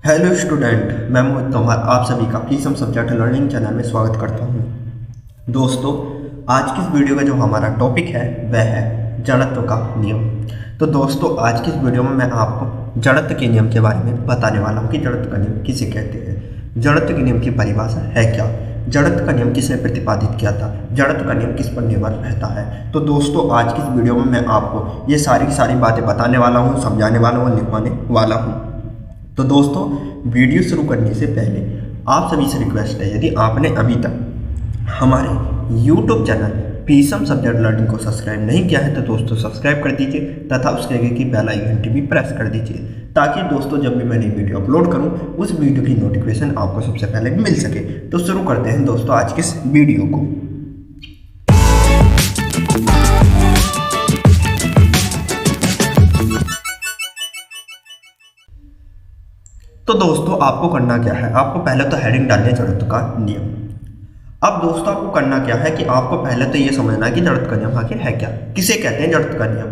Hello student, मैं मोहित तोमर आप सभी का प्लीसम सब्जेक्ट लर्निंग चैनल में स्वागत करता हूं। दोस्तों, आज की इस वीडियो का जो हमारा टॉपिक है वह है जड़त्व का नियम। तो दोस्तों, आज की इस वीडियो में मैं आपको जड़त्व के नियम के बारे में बताने वाला हूं कि जड़त्व का नियम किसे कहते हैं, जड़त्व के नियम की परिभाषा है क्या, जड़त्व का नियम किसने प्रतिपादित किया था, जड़त्व का नियम किस पर निर्भर रहता है। तो दोस्तों, आज की इस वीडियो में मैं आपको ये सारी बातें बताने वाला हूँ, समझाने वाला हूँ, लिखवाने वाला हूँ। तो दोस्तों, वीडियो शुरू करने से पहले आप सभी से रिक्वेस्ट है, यदि आपने अभी तक हमारे YouTube चैनल प्लीसम सब्जेक्ट लर्निंग को सब्सक्राइब नहीं किया है तो दोस्तों सब्सक्राइब कर दीजिए तथा उसके आगे की बेल आइकन घंटी भी प्रेस कर दीजिए, ताकि दोस्तों जब भी मैं नई वीडियो अपलोड करूं उस वीडियो की नोटिफिकेशन आपको सबसे पहले मिल सके। तो शुरू करते हैं दोस्तों आज के इस वीडियो को। तो दोस्तों, आपको करना क्या है, आपको पहले तो हेडिंग डालनी है जड़त्व का नियम। अब दोस्तों, आपको करना क्या है कि आपको पहले तो ये समझना है कि जड़त्व का नियम आखिर है क्या, किसे कहते हैं जड़त्व का नियम।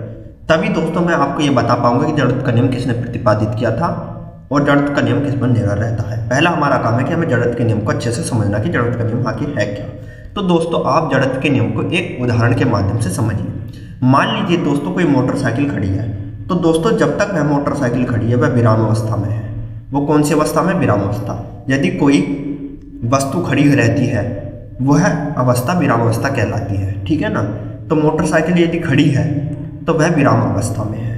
तभी दोस्तों मैं आपको ये बता पाऊंगा कि जड़त्व का नियम किसने प्रतिपादित किया था और जड़त्व का नियम किस पर निर्भर रहता है। पहला हमारा काम है कि हमें जड़त्व के नियम को अच्छे से समझना कि जड़त्व का नियम आखिर है क्या। तो दोस्तों, आप जड़त्व के नियम को एक उदाहरण के माध्यम से समझिए। मान लीजिए दोस्तों कोई मोटरसाइकिल खड़ी है, तो दोस्तों जब तक वह मोटरसाइकिल खड़ी है वह विराम अवस्था में है। वो कौन सी अवस्था में? विराम अवस्था। यदि कोई वस्तु खड़ी रहती है वह अवस्था विराम अवस्था कहलाती है, ठीक है ना। तो मोटरसाइकिल यदि खड़ी है तो वह विराम अवस्था में है।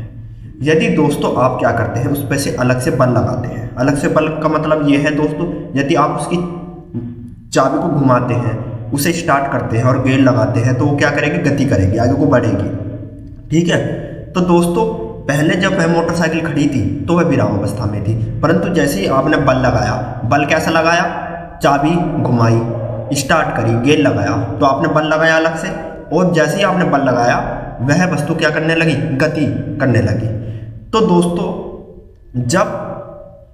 यदि दोस्तों आप क्या करते हैं, उस पर से अलग से बल लगाते हैं। अलग से बल का मतलब ये है दोस्तों, यदि आप उसकी चाबी को घुमाते हैं, उसे स्टार्ट करते हैं और गेयर लगाते हैं, तो वो क्या करेगी? गति करेगी, आगे को बढ़ेगी, ठीक है। तो दोस्तों पहले जब वह मोटरसाइकिल खड़ी थी तो वह विराम अवस्था में थी, परंतु जैसे ही आपने बल लगाया, बल कैसा लगाया? चाबी घुमाई, स्टार्ट करी, गेयर लगाया, तो आपने बल लगाया अलग से, और जैसे ही आपने बल लगाया वह वस्तु क्या करने लगी? गति करने लगी। तो दोस्तों जब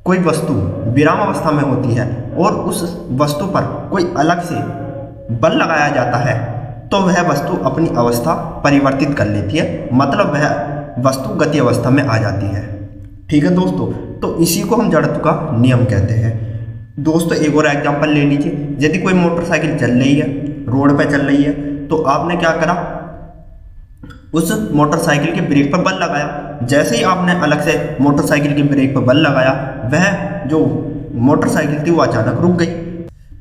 कोई वस्तु विराम अवस्था में होती है और उस वस्तु पर कोई अलग से बल लगाया जाता है तो वह वस्तु अपनी अवस्था परिवर्तित कर लेती है, मतलब वह वस्तु गति अवस्था में आ जाती है, ठीक है दोस्तों। तो इसी को हम जड़त्व का नियम कहते हैं। दोस्तों एक और एग्जांपल ले लीजिए। यदि कोई मोटरसाइकिल चल रही है, रोड पे चल रही है, तो आपने क्या करा? उस मोटरसाइकिल के ब्रेक पर बल लगाया। जैसे ही आपने अलग से मोटरसाइकिल के ब्रेक पर बल लगाया, वह जो मोटरसाइकिल थी वो अचानक रुक गई।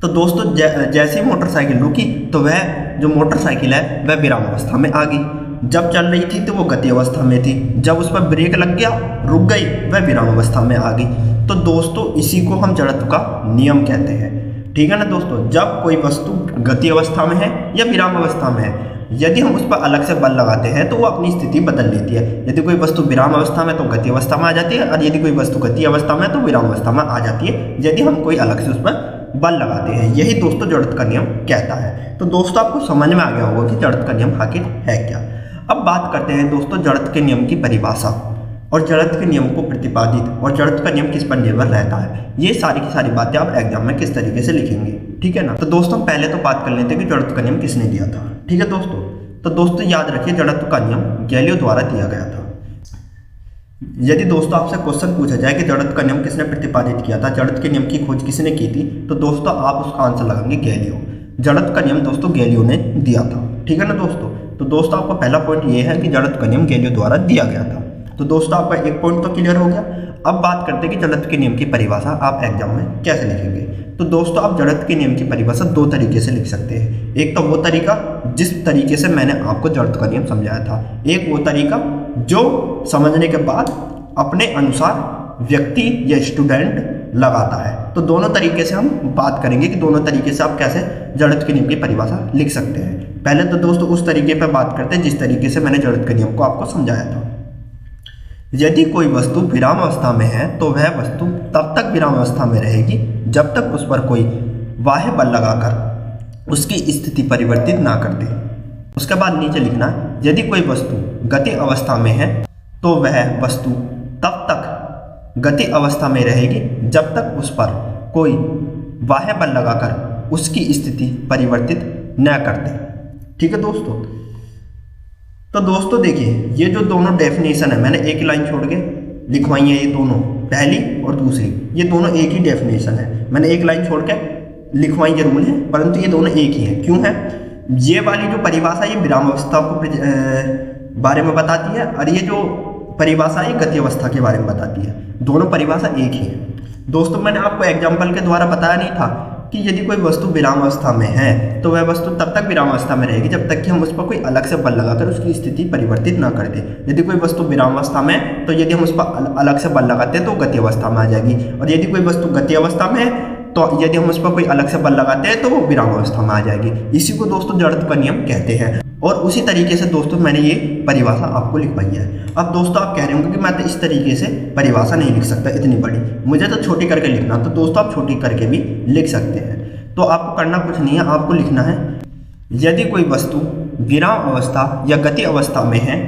तो दोस्तों जैसे ही मोटरसाइकिल रुकी तो वह जो मोटरसाइकिल है वह विराम अवस्था में आ गई। जब चल रही थी तो वो गति अवस्था में थी, जब उस पर ब्रेक लग गया, रुक गई, वह विराम अवस्था में आ गई। तो दोस्तों इसी को हम जड़त्व का नियम कहते हैं, ठीक है ना दोस्तों। जब कोई वस्तु गति अवस्था में है या विराम अवस्था में है, यदि हम उस पर अलग से बल लगाते हैं तो वो अपनी स्थिति बदल लेती है। यदि कोई वस्तु विराम अवस्था में तो गति अवस्था में आ जाती है, और यदि कोई वस्तु गति अवस्था में तो विराम अवस्था में आ जाती है, यदि हम कोई अलग से उस पर बल लगाते हैं। यही दोस्तों जड़त्व का नियम कहता है। तो दोस्तों आपको समझ में आ गया होगा कि जड़त्व का नियम आखिर है क्या। अब बात करते हैं दोस्तों जड़त्व के नियम की परिभाषा और जड़त्व के नियम को प्रतिपादित और जड़त्व का नियम किस पर निर्भर रहता है। ये सारी की सारी बातें आप एग्जाम में किस तरीके से लिखेंगे, ठीक है ना। तो दोस्तों पहले तो बात कर लेते हैं कि जड़त्व का नियम किसने दिया था, ठीक है दोस्तों। तो दोस्तों याद रखिए, जड़त्व का नियम गैलीलियो द्वारा दिया गया था। यदि दोस्तों आपसे क्वेश्चन पूछा जाए कि जड़त्व का नियम किसने प्रतिपादित किया था, जड़त्व के नियम की खोज किसने की थी, तो दोस्तों आप उसका आंसर लगाएंगे गैलीलियो। जड़त्व का नियम दोस्तों गैलीलियो ने दिया था, ठीक है ना दोस्तों। तो दोस्तों आपका पहला पॉइंट ये है कि जड़त्व का नियम गैलीलियो द्वारा दिया गया था। तो दोस्तों आपका एक पॉइंट तो क्लियर हो गया। अब बात करते हैं कि जड़त्व के नियम की परिभाषा आप एग्जाम में कैसे लिखेंगे। तो दोस्तों आप जड़त्व के नियम की परिभाषा दो तरीके से लिख सकते हैं। एक तो वो तरीका जिस तरीके से मैंने आपको जड़त्व का नियम समझाया था, एक वो तरीका जो समझने के बाद अपने अनुसार व्यक्ति या स्टूडेंट लगाता है। तो दोनों तरीके से हम बात करेंगे कि दोनों तरीके से आप कैसे जड़त्व के नियम की परिभाषा लिख सकते हैं। पहले तो दोस्तों उस तरीके पर बात करते हैं जिस तरीके से मैंने जड़त्व के नियम को आपको समझाया था। यदि कोई वस्तु विराम अवस्था में है तो वह वस्तु तब तक विराम अवस्था में रहेगी जब तक उस पर कोई बाह्य बल लगाकर उसकी स्थिति परिवर्तित ना कर दे। उसके बाद नीचे लिखना, यदि कोई वस्तु गति अवस्था में है तो वह वस्तु तब तक गति अवस्था में रहेगी जब तक उस पर कोई बाह्य बल लगाकर उसकी स्थिति परिवर्तित न कर दे, ठीक है दोस्तों। तो दोस्तों देखिए, ये जो दोनों डेफिनेशन है मैंने एक ही लाइन छोड़ के लिखवाई है, ये दोनों पहली और दूसरी ये दोनों एक ही डेफिनेशन है। मैंने एक लाइन छोड़ के लिखवाई जरूर है, परंतु ये दोनों एक ही है। क्यों है? ये वाली जो परिभाषा ये विराम अवस्था को बारे में बताती है, और ये जो परिभाषा ये गति अवस्था के बारे में बताती है। दोनों परिभाषा एक ही है। दोस्तों मैंने आपको एग्जाम्पल के द्वारा बताया नहीं था कि यदि कोई वस्तु विराम अवस्था में है तो वह वस्तु तब तक विराम अवस्था में रहेगी जब तक कि हम उस पर कोई अलग से बल लगाकर उसकी स्थिति परिवर्तित ना कर दें। यदि कोई वस्तु विराम अवस्था में तो यदि हम उस पर अलग से बल लगाते हैं तो गति अवस्था में आ जाएगी, और यदि कोई वस्तु गति अवस्था में है तो यदि हम उस पर कोई अलग से बल लगाते हैं तो वो विराम अवस्था में आ जाएगी। इसी को दोस्तों जड़त्व का नियम कहते हैं। और उसी तरीके से दोस्तों मैंने ये परिभाषा आपको लिखवाई है। अब दोस्तों आप कह रहे होंगे कि मैं तो इस तरीके से परिभाषा नहीं लिख सकता इतनी बड़ी, मुझे तो छोटी करके लिखना। तो दोस्तों आप छोटी करके भी लिख सकते हैं। तो आपको करना कुछ नहीं है, आपको लिखना है यदि कोई वस्तु विराम अवस्था या गति अवस्था में है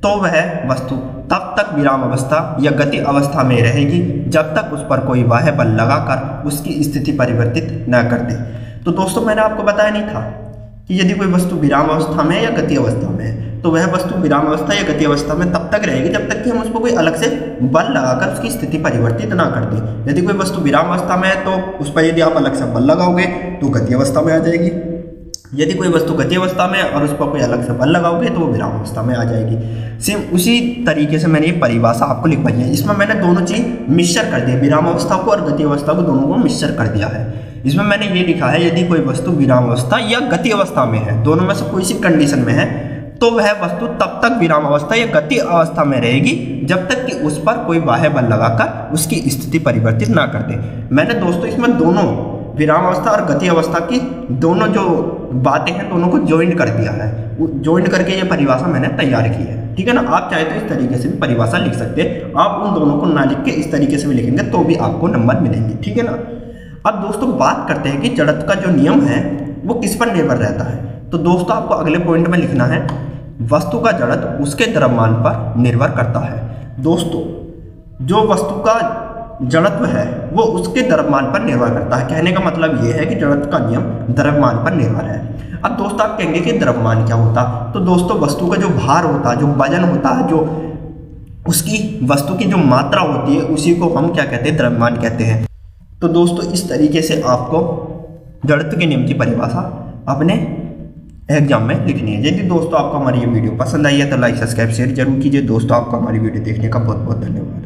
तो वह वस्तु तब तक विराम अवस्था या गति अवस्था में रहेगी जब तक उस पर कोई बाह्य बल लगाकर उसकी स्थिति परिवर्तित न कर दे। तो दोस्तों मैंने आपको बताया नहीं था कि यदि कोई वस्तु विराम अवस्था में है या गति अवस्था में है तो वह वस्तु विराम अवस्था या गति अवस्था में तब तक रहेगी जब तक कि हम उस पर कोई अलग से बल लगाकर उसकी स्थिति परिवर्तित ना कर दें। यदि कोई वस्तु विराम अवस्था में है तो उस पर यदि आप अलग से बल लगाओगे तो गति अवस्था में आ जाएगी। यदि कोई वस्तु गति अवस्था में है और उस पर कोई अलग से बल लगाओगे तो वो विराम अवस्था में आ जाएगी। सेम उसी तरीके से मैंने ये परिभाषा आपको लिखवाई है। इसमें मैंने दोनों चीज मिक्सचर कर दिया, विराम अवस्था को और गति अवस्था को दोनों को मिक्सचर कर दिया है। इसमें मैंने ये लिखा है यदि कोई वस्तु विराम अवस्था या गति अवस्था में है, दोनों में से कोई सी कंडीशन में है, तो वह वस्तु तब तक विराम अवस्था या गति अवस्था में रहेगी जब तक कि उस पर कोई बाह्य बल लगाकर उसकी स्थिति परिवर्तित ना कर दे। मैंने दोस्तों इसमें दोनों विराम अवस्था और गति अवस्था की दोनों जो बातें हैं दोनों को ज्वाइन कर दिया है। ज्वाइन करके ये परिभाषा मैंने तैयार की है, ठीक है ना। आप चाहे तो इस तरीके से भी परिभाषा लिख सकते हैं। आप उन दोनों को ना लिख के इस तरीके से भी लिखेंगे तो भी आपको नंबर मिलेंगे, ठीक है ना। अब दोस्तों बात करते हैं कि जड़त्व का जो नियम है वो किस पर निर्भर रहता है। तो दोस्तों आपको अगले पॉइंट में लिखना है वस्तु का जड़त्व उसके द्रव्यमान पर निर्भर करता है। दोस्तों जो वस्तु का जड़त्व है वो उसके द्रव्यमान पर निर्भर करता है। कहने का मतलब ये है कि जड़त्व का नियम द्रव्यमान पर निर्भर है। अब दोस्तों आप कहेंगे कि द्रव्यमान क्या होता, तो दोस्तों वस्तु का जो भार होता है, जो वजन होता है, जो उसकी वस्तु की जो मात्रा होती है उसी को हम क्या कहते हैं, द्रव्यमान कहते हैं। तो दोस्तों इस तरीके से आपको जड़त्व के नियम की परिभाषा अपने एग्जाम में लिखनी है। यदि दोस्तों आपको हमारी ये वीडियो पसंद आई है तो लाइक सब्सक्राइब शेयर जरूर कीजिए। दोस्तों आपको हमारी वीडियो देखने का बहुत बहुत धन्यवाद।